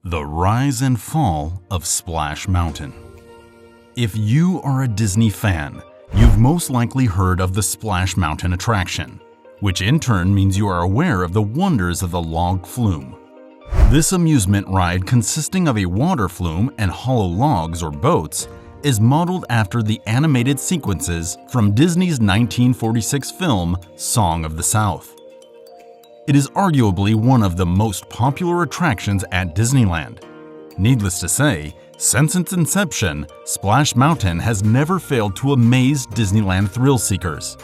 The rise and fall of Splash Mountain. If you are a Disney fan, you've most likely heard of the Splash Mountain attraction, which in turn means you are aware of the wonders of the log flume. This amusement ride, consisting of a water flume and hollow logs or boats, is modeled after the animated sequences from Disney's 1946 film Song of the South. It is arguably one of the most popular attractions at Disneyland. Needless to say, since its inception, Splash Mountain has never failed to amaze Disneyland thrill seekers.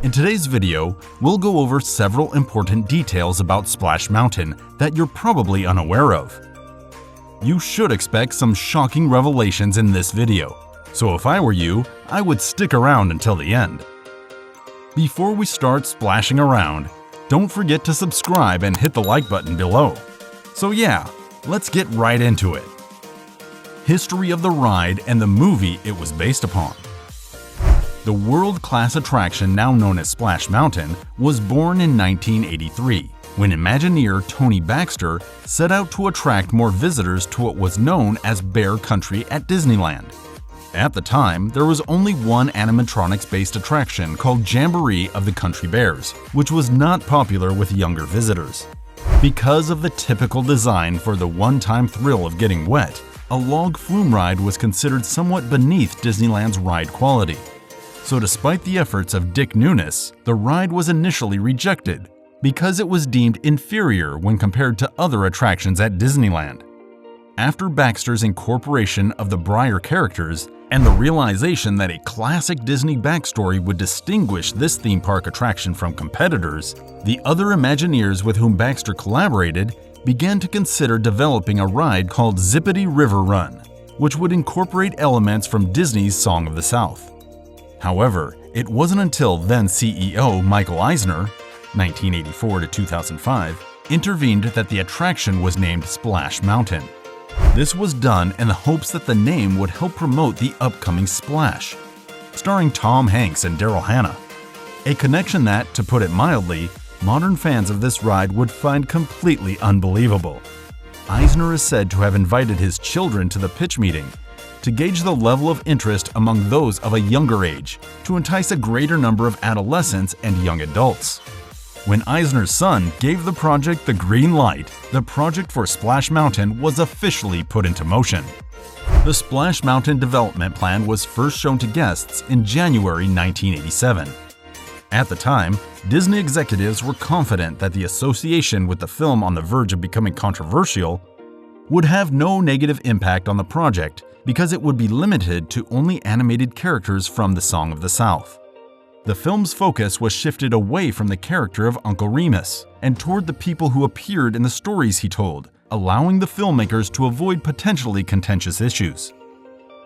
In today's video, we'll go over several important details about Splash Mountain that you're probably unaware of. You should expect some shocking revelations in this video, so if I were you, I would stick around until the end. Before we start splashing around, don't forget to subscribe and hit the like button below. So yeah, let's get right into it. History of the ride and the movie it was based upon. The world-class attraction now known as Splash Mountain was born in 1983, when Imagineer Tony Baxter set out to attract more visitors to what was known as Bear Country at Disneyland. At the time, there was only one animatronics-based attraction called Jamboree of the Country Bears, which was not popular with younger visitors. Because of the typical design for the one-time thrill of getting wet, a log flume ride was considered somewhat beneath Disneyland's ride quality. So despite the efforts of Dick Nunis, the ride was initially rejected because it was deemed inferior when compared to other attractions at Disneyland. After Baxter's incorporation of the Briar characters and the realization that a classic Disney backstory would distinguish this theme park attraction from competitors, the other Imagineers with whom Baxter collaborated began to consider developing a ride called Zippity River Run, which would incorporate elements from Disney's Song of the South. However, it wasn't until then CEO Michael Eisner, 1984 to 2005, intervened that the attraction was named Splash Mountain. This was done in the hopes that the name would help promote the upcoming Splash, starring Tom Hanks and Daryl Hannah. A connection that, to put it mildly, modern fans of this ride would find completely unbelievable. Eisner is said to have invited his children to the pitch meeting to gauge the level of interest among those of a younger age, to entice a greater number of adolescents and young adults. When Eisner's son gave the project the green light, the project for Splash Mountain was officially put into motion. The Splash Mountain development plan was first shown to guests in January 1987. At the time, Disney executives were confident that the association with the film on the verge of becoming controversial would have no negative impact on the project because it would be limited to only animated characters from the Song of the South. The film's focus was shifted away from the character of Uncle Remus and toward the people who appeared in the stories he told, allowing the filmmakers to avoid potentially contentious issues.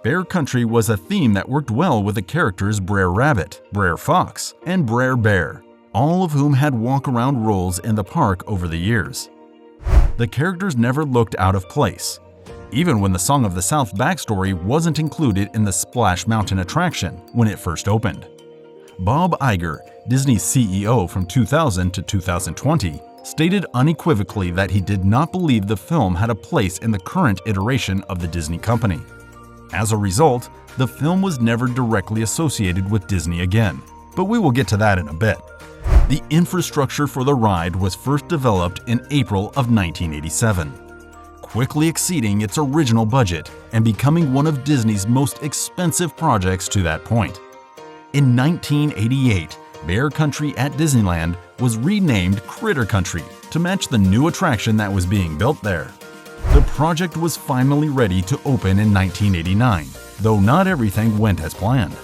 Bear Country was a theme that worked well with the characters Brer Rabbit, Brer Fox, and Brer Bear, all of whom had walk-around roles in the park over the years. The characters never looked out of place, even when the Song of the South backstory wasn't included in the Splash Mountain attraction when it first opened. Bob Iger, Disney's CEO from 2000 to 2020, stated unequivocally that he did not believe the film had a place in the current iteration of the Disney company. As a result, the film was never directly associated with Disney again, but we will get to that in a bit. The infrastructure for the ride was first developed in April of 1987, quickly exceeding its original budget and becoming one of Disney's most expensive projects to that point. In 1988, Bear Country at Disneyland was renamed Critter Country to match the new attraction that was being built there. The project was finally ready to open in 1989, though not everything went as planned.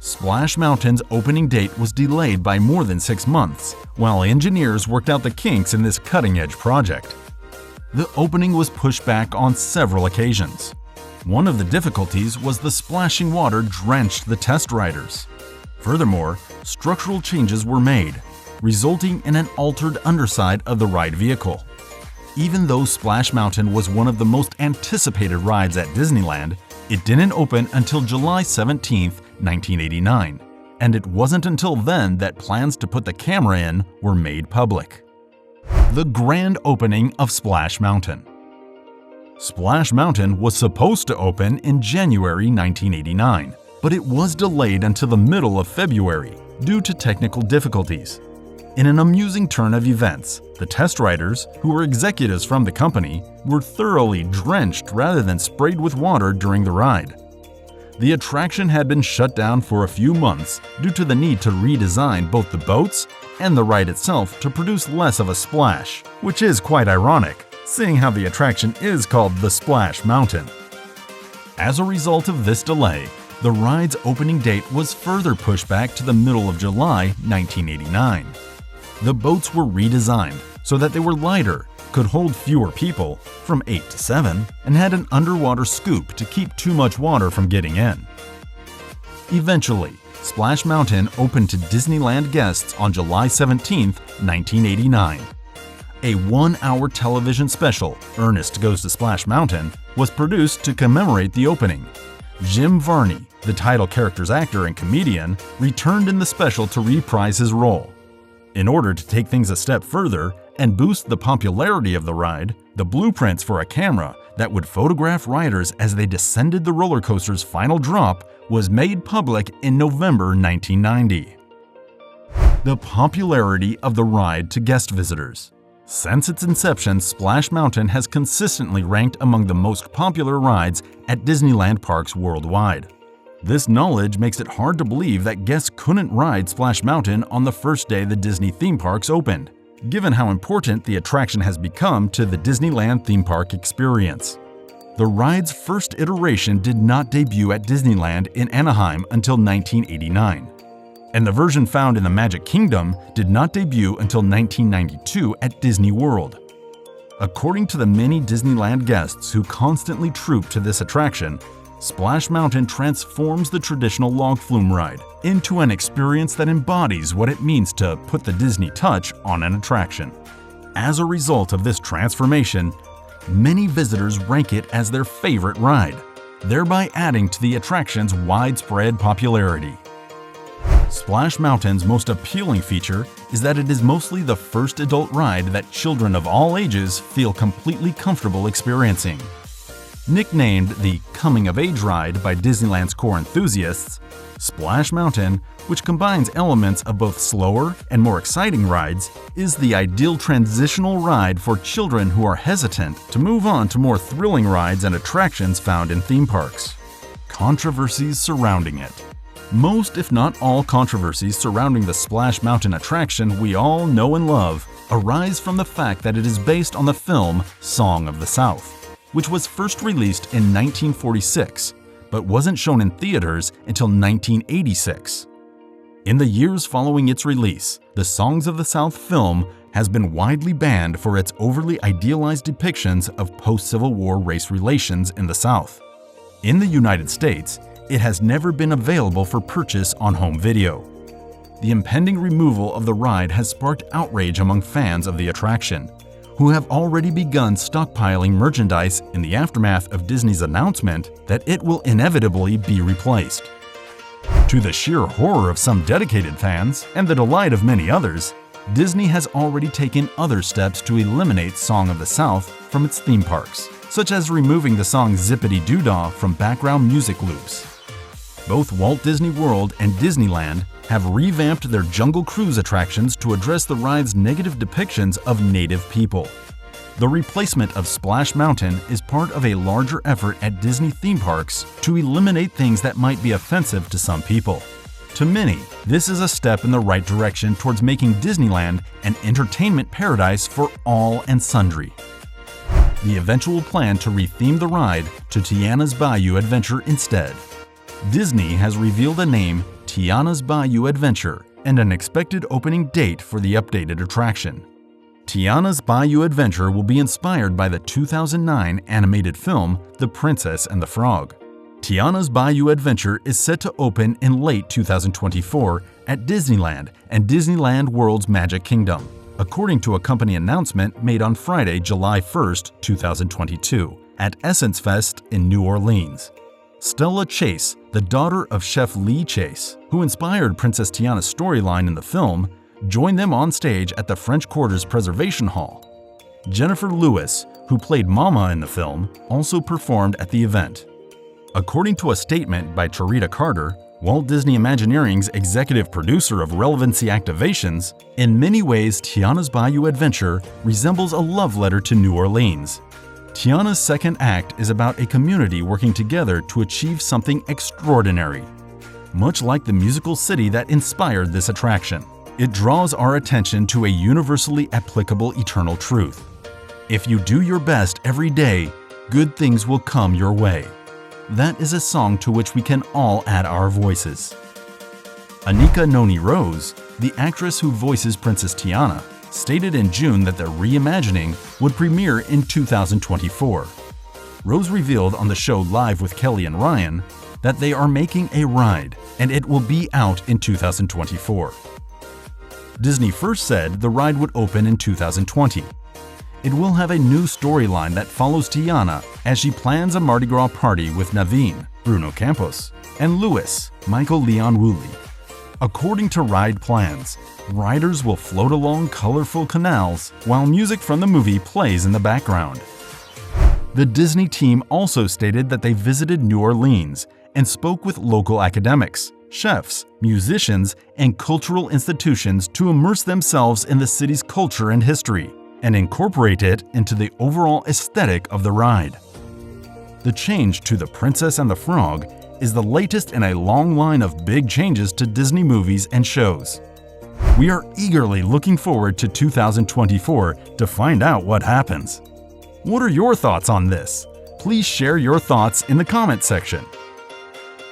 Splash Mountain's opening date was delayed by more than 6 months, while engineers worked out the kinks in this cutting-edge project. The opening was pushed back on several occasions. One of the difficulties was the splashing water drenched the test riders. Furthermore, structural changes were made, resulting in an altered underside of the ride vehicle. Even though Splash Mountain was one of the most anticipated rides at Disneyland, it didn't open until July 17, 1989, and it wasn't until then that plans to put the camera in were made public. The grand opening of Splash Mountain. Splash Mountain was supposed to open in January 1989, but it was delayed until the middle of February due to technical difficulties. In an amusing turn of events, the test riders, who were executives from the company, were thoroughly drenched rather than sprayed with water during the ride. The attraction had been shut down for a few months due to the need to redesign both the boats and the ride itself to produce less of a splash, which is quite ironic, seeing how the attraction is called the Splash Mountain. As a result of this delay, the ride's opening date was further pushed back to the middle of July 1989. The boats were redesigned so that they were lighter, could hold fewer people, from 8 to 7, and had an underwater scoop to keep too much water from getting in. Eventually, Splash Mountain opened to Disneyland guests on July 17, 1989. A 1-hour television special, Ernest Goes to Splash Mountain, was produced to commemorate the opening. Jim Varney, the title character's actor and comedian, returned in the special to reprise his role. In order to take things a step further and boost the popularity of the ride, the blueprints for a camera that would photograph riders as they descended the roller coaster's final drop was made public in November 1990. The popularity of the ride to guest visitors. Since its inception, Splash Mountain has consistently ranked among the most popular rides at Disneyland parks worldwide. This knowledge makes it hard to believe that guests couldn't ride Splash Mountain on the first day the Disney theme parks opened, given how important the attraction has become to the Disneyland theme park experience. The ride's first iteration did not debut at Disneyland in Anaheim until 1989, and the version found in the Magic Kingdom did not debut until 1992 at Disney World. According to the many Disneyland guests who constantly troop to this attraction, Splash Mountain transforms the traditional log flume ride into an experience that embodies what it means to put the Disney touch on an attraction. As a result of this transformation, many visitors rank it as their favorite ride, thereby adding to the attraction's widespread popularity. Splash Mountain's most appealing feature is that it is mostly the first adult ride that children of all ages feel completely comfortable experiencing. Nicknamed the coming-of-age ride by Disneyland's core enthusiasts, Splash Mountain, which combines elements of both slower and more exciting rides, is the ideal transitional ride for children who are hesitant to move on to more thrilling rides and attractions found in theme parks. Controversies surrounding it. Most, if not all, controversies surrounding the Splash Mountain attraction we all know and love arise from the fact that it is based on the film Song of the South, which was first released in 1946, but wasn't shown in theaters until 1986. In the years following its release, the Songs of the South film has been widely banned for its overly idealized depictions of post-Civil War race relations in the South. In the United States, it has never been available for purchase on home video. The impending removal of the ride has sparked outrage among fans of the attraction, who have already begun stockpiling merchandise in the aftermath of Disney's announcement that it will inevitably be replaced. To the sheer horror of some dedicated fans and the delight of many others, Disney has already taken other steps to eliminate Song of the South from its theme parks, such as removing the song Zippity Doo-Dah from background music loops. Both Walt Disney World and Disneyland have revamped their Jungle Cruise attractions to address the ride's negative depictions of native people. The replacement of Splash Mountain is part of a larger effort at Disney theme parks to eliminate things that might be offensive to some people. To many, this is a step in the right direction towards making Disneyland an entertainment paradise for all and sundry. The eventual plan to retheme the ride to Tiana's Bayou Adventure instead. Disney has revealed a name, Tiana's Bayou Adventure, and an expected opening date for the updated attraction. Tiana's Bayou Adventure will be inspired by the 2009 animated film The Princess and the Frog. Tiana's Bayou Adventure is set to open in late 2024 at Disneyland and Disneyland World's Magic Kingdom, according to a company announcement made on Friday, July 1, 2022, at Essence Fest in New Orleans. Stella Chase, the daughter of Chef Lee Chase, who inspired Princess Tiana's storyline in the film, joined them on stage at the French Quarter's Preservation Hall. Jennifer Lewis, who played Mama in the film, also performed at the event. According to a statement by Charita Carter, Walt Disney Imagineering's executive producer of Relevancy Activations, in many ways Tiana's Bayou adventure resembles a love letter to New Orleans. Tiana's second act is about a community working together to achieve something extraordinary. Much like the musical city that inspired this attraction, it draws our attention to a universally applicable eternal truth. If you do your best every day, good things will come your way. That is a song to which we can all add our voices. Anika Noni Rose, the actress who voices Princess Tiana, stated in June that their reimagining would premiere in 2024. Rose revealed on the show Live with Kelly and Ryan that they are making a ride and it will be out in 2024. Disney first said the ride would open in 2020. It will have a new storyline that follows Tiana as she plans a Mardi Gras party with Naveen, Bruno Campos, and Louis, Michael Leon Woolley. According to ride plans, riders will float along colorful canals while music from the movie plays in the background. The Disney team also stated that they visited New Orleans and spoke with local academics, chefs, musicians, and cultural institutions to immerse themselves in the city's culture and history, and incorporate it into the overall aesthetic of the ride. The change to The Princess and the Frog is the latest in a long line of big changes to Disney movies and shows. We are eagerly looking forward to 2024 to find out what happens. What are your thoughts on this? Please share your thoughts in the comment section.